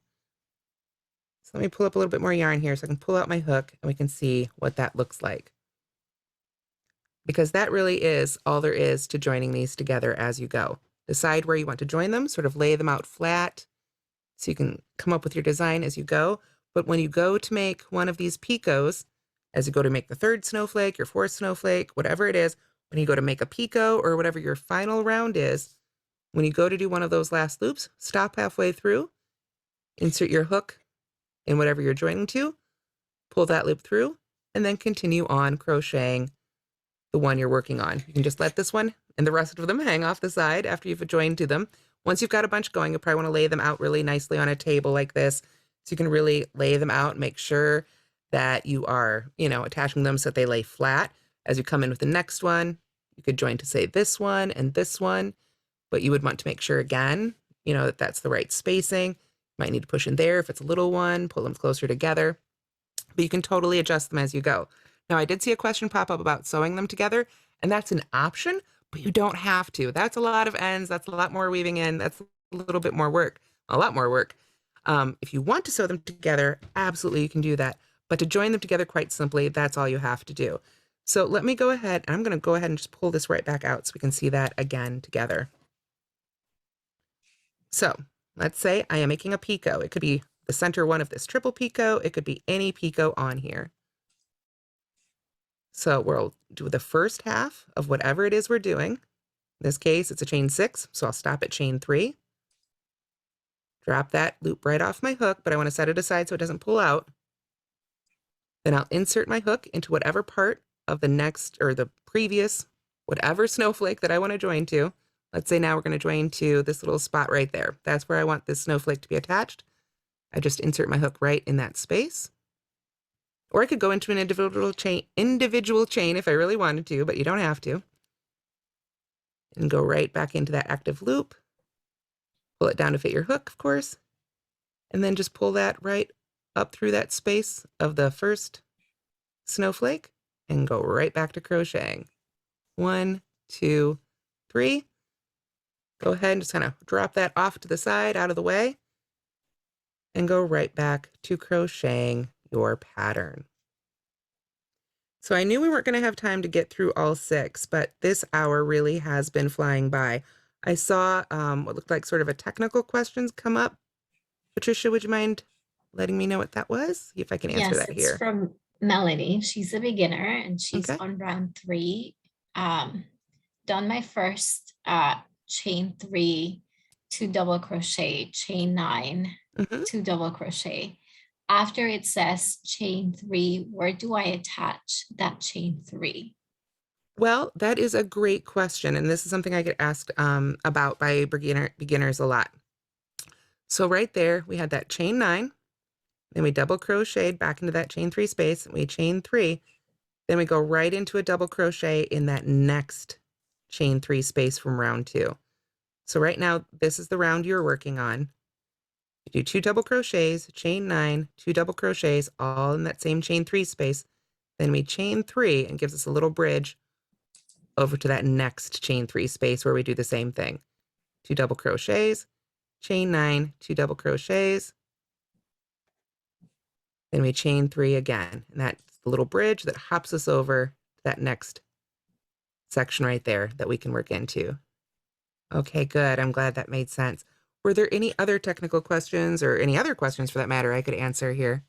So let me pull up a little bit more yarn here so I can pull out my hook and we can see what that looks like. Because that really is all there is to joining these together as you go. Decide where you want to join them, sort of lay them out flat so you can come up with your design as you go. But when you go to make one of these picots, as you go to make the 3rd snowflake, your 4th snowflake, whatever it is, when you go to make a picot or whatever your final round is, when you go to do one of those last loops, stop halfway through, insert your hook in whatever you're joining to, pull that loop through, and then continue on crocheting the one you're working on. You can just let this one and the rest of them hang off the side after you've joined to them. Once you've got a bunch going, you'll probably want to lay them out really nicely on a table like this, so you can really lay them out and make sure that you are, attaching them so that they lay flat. As you come in with the next one, you could join to say this one and this one, but you would want to make sure again, that that's the right spacing. Might need to push in there if it's a little one, pull them closer together, but you can totally adjust them as you go. Now, I did see a question pop up about sewing them together, and that's an option, but you don't have to. That's a lot of ends. That's a lot more weaving in. That's a little bit more work, a lot more work. If you want to sew them together, absolutely you can do that. But to join them together quite simply, that's all you have to do. So let me go ahead, and I'm going to go ahead and just pull this right back out so we can see that again together. So let's say I am making a picot. It could be the center one of this triple picot. It could be any picot on here. So we'll do the first half of whatever it is we're doing. In this case, it's a chain 6, so I'll stop at chain 3. Drop that loop right off my hook, but I want to set it aside so it doesn't pull out. Then I'll insert my hook into whatever part of the next or the previous, whatever snowflake that I want to join to. Let's say now we're going to join to this little spot right there. That's where I want this snowflake to be attached. I just insert my hook right in that space. Or I could go into an individual chain if I really wanted to, but you don't have to. And go right back into that active loop. Pull it down to fit your hook, of course. And then just pull that right up through that space of the first snowflake and go right back to crocheting. 1, 2, 3. Go ahead and just kind of drop that off to the side, out of the way, and go right back to crocheting your pattern. So I knew we weren't going to have time to get through all 6, but this hour really has been flying by. I saw what looked like sort of a technical questions come up. Patricia, would you mind letting me know what that was? See if I can answer Yes, that it's here. from Melanie. She's a beginner and she's Okay. on round 3. Done my first chain 3, 2 double crochet, chain 9, 2 double crochet. After it says chain 3, where do I attach that chain 3? Well, that is a great question, and this is something I get asked about by beginners a lot. So right there, we had that chain 9, then we double crocheted back into that chain 3 space, and we chain 3, then we go right into a double crochet in that next chain 3 space from round 2. So right now, this is the round you're working on. You do 2 double crochets, chain 9, 2 double crochets, all in that same chain 3 space. Then we chain 3 and gives us a little bridge over to that next chain 3 space where we do the same thing. 2 double crochets, chain 9, 2 double crochets. Then we chain 3 again. And that's the little bridge that hops us over to that next section right there that we can work into. Okay, good. I'm glad that made sense. Were there any other technical questions or any other questions for that matter I could answer here?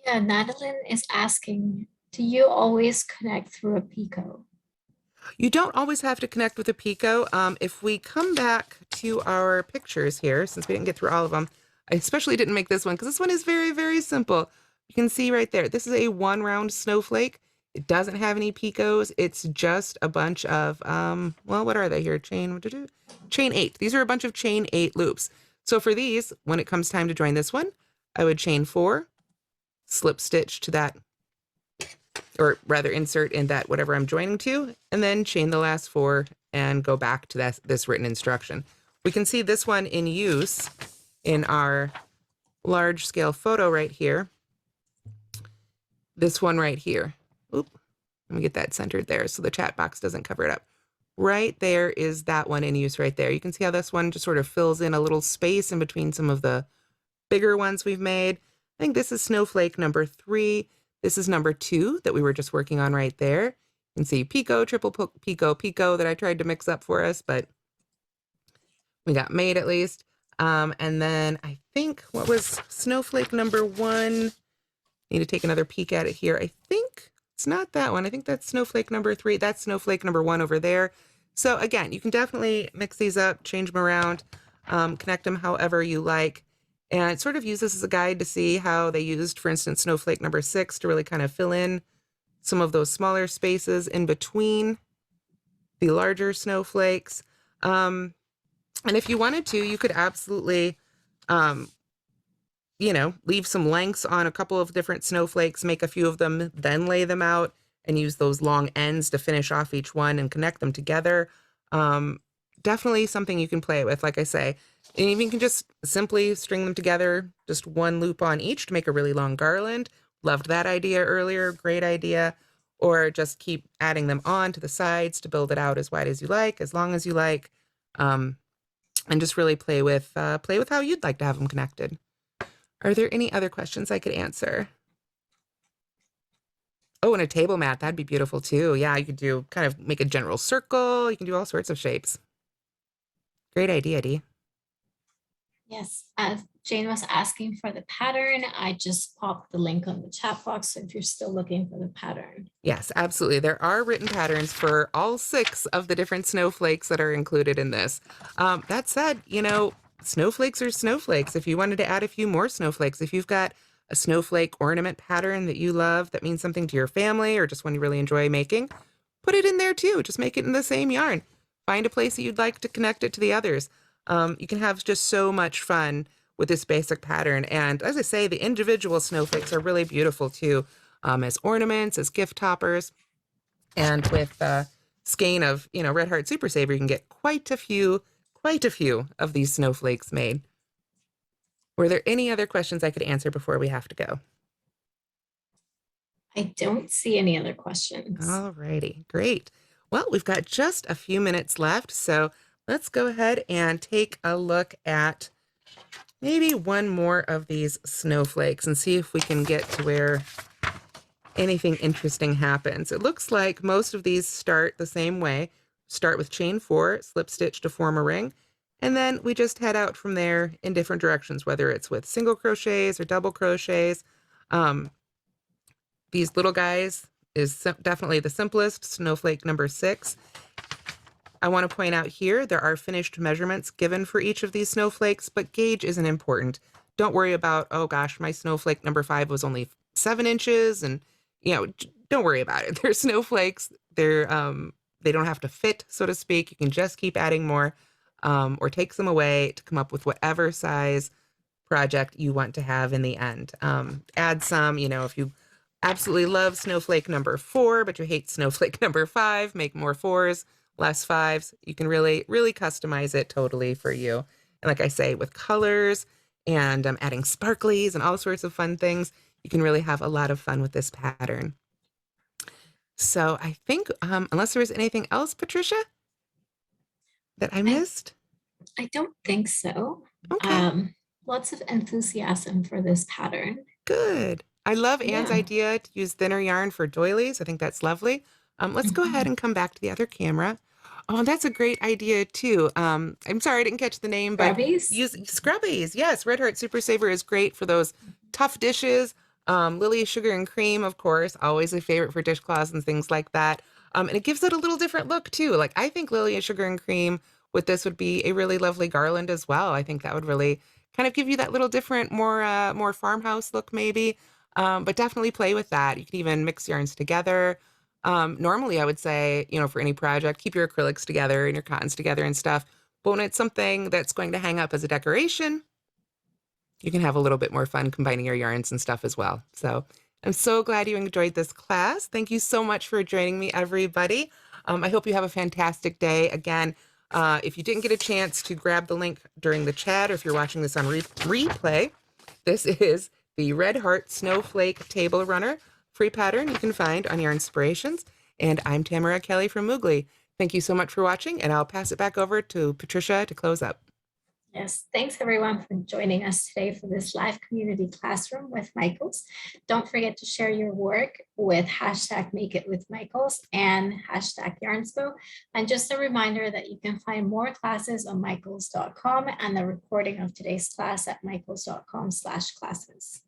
Yeah, Madeline is asking, do you always connect through a Pico? You don't always have to connect with a Pico. If we come back to our pictures here, since we didn't get through all of them, I especially didn't make this one because this one is very, very simple. You can see right there, this is a 1 round snowflake. It doesn't have any Picos. It's just a bunch of, well, what are they here? Chain 8. These are a bunch of chain 8 loops. So for these, when it comes time to join this one, I would chain 4, slip stitch to that, or rather insert in that whatever I'm joining to, and then chain the last 4 and go back to this written instruction. We can see this one in use in our large scale photo right here. This one right here. Oop, let me get that centered there so the chat box doesn't cover it up. Right there is that one in use right there. You can see how this one just sort of fills in a little space in between some of the bigger ones we've made. I think this is Snowflake number 3. This is number 2 that we were just working on right there. You can see Pico, triple Pico, Pico that I tried to mix up for us, but we got made at least. And then I think, what was Snowflake number 1? Need to take another peek at it here. I think it's not that one. I think that's Snowflake number 3. That's Snowflake number 1 over there. So again, you can definitely mix these up, change them around, connect them however you like. And sort of use this as a guide to see how they used, for instance, Snowflake number 6 to really kind of fill in some of those smaller spaces in between the larger snowflakes. And if you wanted to, you could absolutely, leave some lengths on a couple of different snowflakes, make a few of them, then lay them out and use those long ends to finish off each one and connect them together. Definitely something you can play with, like I say. And even you can just simply string them together, just 1 loop on each to make a really long garland. Loved that idea earlier, great idea. Or just keep adding them on to the sides to build it out as wide as you like, as long as you like. And just really play with how you'd like to have them connected. Are there any other questions I could answer? Oh, and a table mat, that'd be beautiful too. Yeah, you could do kind of make a general circle. You can do all sorts of shapes. Great idea, Dee. Yes, as Jane was asking for the pattern, I just popped the link on the chat box. So if you're still looking for the pattern. Yes, absolutely. There are written patterns for all 6 of the different snowflakes that are included in this. That said, snowflakes are snowflakes. If you wanted to add a few more snowflakes, if you've got a snowflake ornament pattern that you love that means something to your family or just one you really enjoy making, put it in there too. Just make it in the same yarn. Find a place that you'd like to connect it to the others. You can have just so much fun with this basic pattern. And as I say, the individual snowflakes are really beautiful too, as ornaments, as gift toppers. And with skein of, Red Heart Super Saver, you can get quite a few of these snowflakes made. Were there any other questions I could answer before we have to go? I don't see any other questions. All righty, great. Well, we've got just a few minutes left, so let's go ahead and take a look at maybe one more of these snowflakes and see if we can get to where anything interesting happens. It looks like most of these start the same way. Start with chain 4, slip stitch to form a ring, and then we just head out from there in different directions, whether it's with single crochets or double crochets. These little guys is definitely the simplest, Snowflake number 6. I want to point out here, there are finished measurements given for each of these snowflakes, but gauge isn't important. Don't worry about, oh gosh, my snowflake number 5 was only 7 inches, and don't worry about it. They're snowflakes. They don't have to fit, so to speak. You can just keep adding more, or take some away to come up with whatever size project you want to have in the end. Add some, if you absolutely love snowflake number 4, but you hate snowflake number 5, make more 4s, less 5s. You can really, really customize it totally for you. And like I say, with colors and adding sparklies and all sorts of fun things, you can really have a lot of fun with this pattern. So I think, unless there was anything else, Patricia, that I missed? I don't think so. Okay. Lots of enthusiasm for this pattern. Good. I love Anne's Yeah. idea to use thinner yarn for doilies. I think that's lovely. Let's go ahead and come back to the other camera. Oh, that's a great idea too. I'm sorry I didn't catch the name, but Scrubbies? use scrubbies. Yes, Red Heart Super Saver is great for those tough dishes. Lily Sugar and Cream, of course, always a favorite for dishcloths and things like that. And it gives it a little different look too. Like I think Lily Sugar and Cream with this would be a really lovely garland as well. I think that would really kind of give you that little different, more farmhouse look maybe. But definitely play with that. You can even mix yarns together. Normally I would say, for any project, keep your acrylics together and your cottons together and stuff. But when it's something that's going to hang up as a decoration, you can have a little bit more fun combining your yarns and stuff as well. So I'm so glad you enjoyed this class. Thank you so much for joining me, everybody. I hope you have a fantastic day. Again, if you didn't get a chance to grab the link during the chat, or if you're watching this on replay, this is the Red Heart Snowflake Table Runner free pattern you can find on Yarn Inspirations. And I'm Tamara Kelly from Moogly. Thank you so much for watching, and I'll pass it back over to Patricia to close up. Yes, thanks everyone for joining us today for this live community classroom with Michaels. Don't forget to share your work with #MakeItWithMichaels and #YarnSpo. And just a reminder that you can find more classes on michaels.com and the recording of today's class at michaels.com/classes.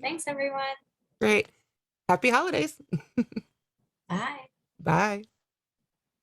Thanks everyone. Great. Happy holidays. Bye. Bye.